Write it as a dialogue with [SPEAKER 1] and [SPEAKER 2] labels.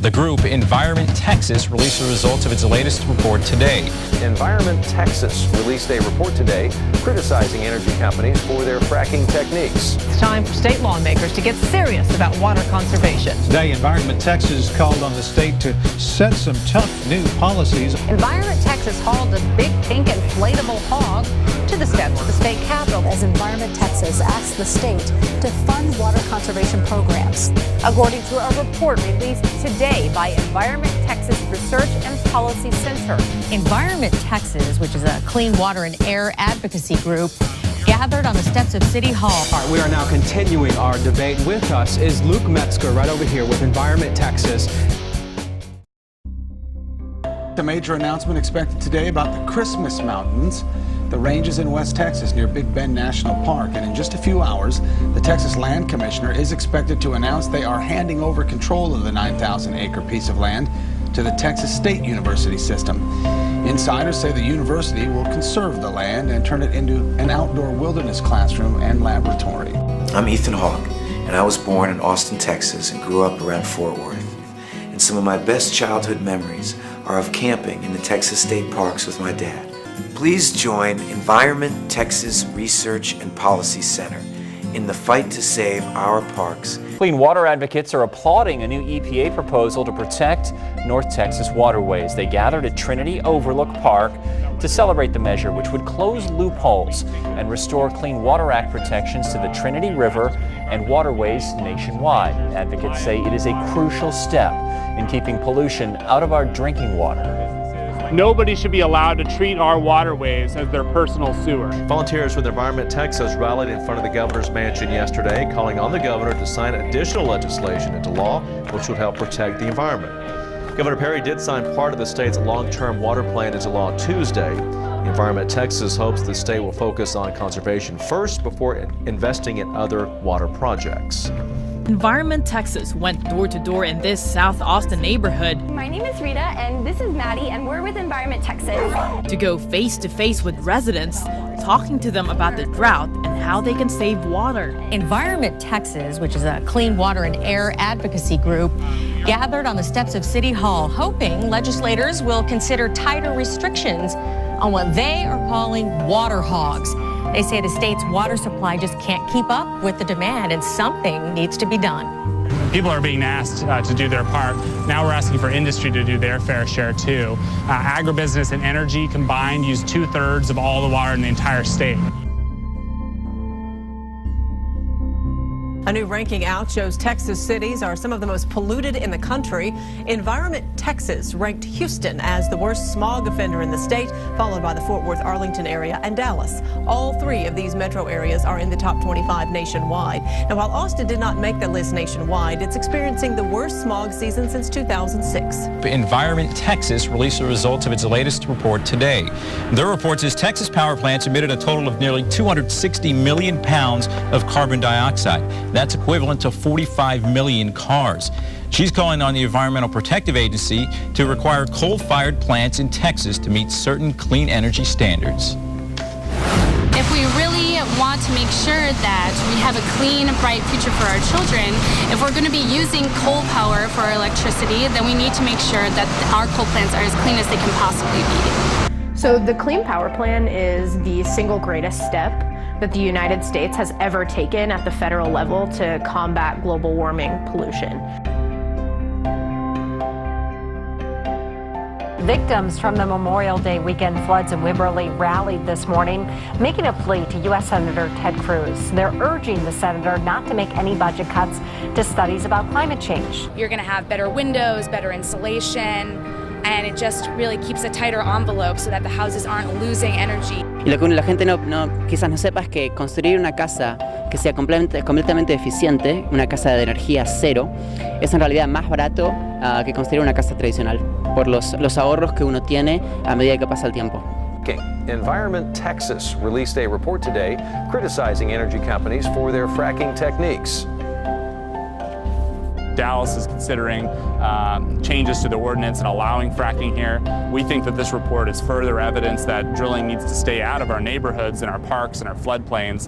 [SPEAKER 1] The group, Environment Texas, released the results of its latest report today.
[SPEAKER 2] Environment Texas released a report today criticizing energy companies for their fracking techniques.
[SPEAKER 3] It's time for state lawmakers to get serious about water conservation.
[SPEAKER 4] Today, Environment Texas called on the state to set some tough new policies.
[SPEAKER 3] Environment Texas hauled a big pink inflatable hog to the steps of the state capitol
[SPEAKER 5] as Environment Texas asked the state to fund water conservation programs.
[SPEAKER 6] According to a report released today by Environment Texas Research and Policy Center.
[SPEAKER 3] Environment Texas, which is a clean water and air advocacy group, gathered on the steps of City Hall.
[SPEAKER 7] All right, we are now continuing our debate. With us is Luke Metzger right over here with Environment Texas.
[SPEAKER 8] A major announcement expected today about the Christmas Mountains. The range is in West Texas near Big Bend National Park, and in just a few hours, the Texas Land Commissioner is expected to announce they are handing over control of the 9,000-acre piece of land to the Texas State University system. Insiders say the university will conserve the land and turn it into an outdoor wilderness classroom and laboratory.
[SPEAKER 9] I'm Ethan Hawke, and I was born in Austin, Texas, and grew up around Fort Worth. And some of my best childhood memories are of camping in the Texas state parks with my dad. Please join Environment Texas Research and Policy Center in the fight to save our parks.
[SPEAKER 1] Clean water advocates are applauding a new EPA proposal to protect North Texas waterways. They gathered at Trinity Overlook Park to celebrate the measure, which would close loopholes and restore Clean Water Act protections to the Trinity River and waterways nationwide. Advocates say it is a crucial step in keeping pollution out of our drinking water.
[SPEAKER 10] Nobody should be allowed to treat our waterways as their personal sewer.
[SPEAKER 11] Volunteers with Environment Texas rallied in front of the governor's mansion yesterday, calling on the governor to sign additional legislation into law which would help protect the environment. Governor Perry did sign part of the state's long-term water plan into law Tuesday. Environment Texas hopes the state will focus on conservation first before investing in other water projects.
[SPEAKER 12] Environment Texas went door to door in this South Austin neighborhood.
[SPEAKER 13] My name is Rita and this is Maddie and we're with Environment Texas.
[SPEAKER 12] To go face to face with residents, talking to them about the drought and how they can save water.
[SPEAKER 3] Environment Texas, which is a clean water and air advocacy group, gathered on the steps of City Hall, hoping legislators will consider tighter restrictions on what they are calling water hogs. They say the state's water supply just can't keep up with the demand and something needs to be done.
[SPEAKER 10] People are being asked to do their part. Now we're asking for industry to do their fair share too. Agribusiness and energy combined use 2/3 of all the water in the entire state.
[SPEAKER 3] A new ranking out shows Texas cities are some of the most polluted in the country. Environment Texas ranked Houston as the worst smog offender in the state, followed by the Fort Worth, Arlington area and Dallas. All three of these metro areas are in the top 25 nationwide. Now, while Austin did not make the list nationwide, it's experiencing the worst smog season since 2006.
[SPEAKER 1] Environment Texas released the results of its latest report today. The report says Texas power plants emitted a total of nearly 260 million pounds of carbon dioxide. That's equivalent to 45 million cars. She's calling on the Environmental Protective Agency to require coal-fired plants in Texas to meet certain clean energy standards.
[SPEAKER 14] If we really want to make sure that we have a clean, bright future for our children, if we're going to be using coal power for our electricity, then we need to make sure that our coal plants are as clean as they can possibly be.
[SPEAKER 6] So the Clean Power Plan is the single greatest step that the United States has ever taken at the federal level to combat global warming pollution.
[SPEAKER 5] Victims from the Memorial Day weekend floods in Wimberley rallied this morning, making a plea to U.S. Senator Ted Cruz. They're urging the senator not to make any budget cuts to studies about climate change.
[SPEAKER 14] You're going to have better windows, better insulation, and it just really keeps a tighter envelope so that the houses aren't losing energy.
[SPEAKER 15] Y lo que la gente quizás no sepa es que construir una casa que sea completamente eficiente, una casa de energía cero, es en realidad más barato que construir una casa tradicional, por los ahorros que uno tiene a medida que pasa el tiempo.
[SPEAKER 2] Environment Texas released a report today criticizing energy companies for their fracking techniques.
[SPEAKER 10] Dallas is considering changes to the ordinance and allowing fracking here. We think that this report is further evidence that drilling needs to stay out of our neighborhoods and our parks and our floodplains.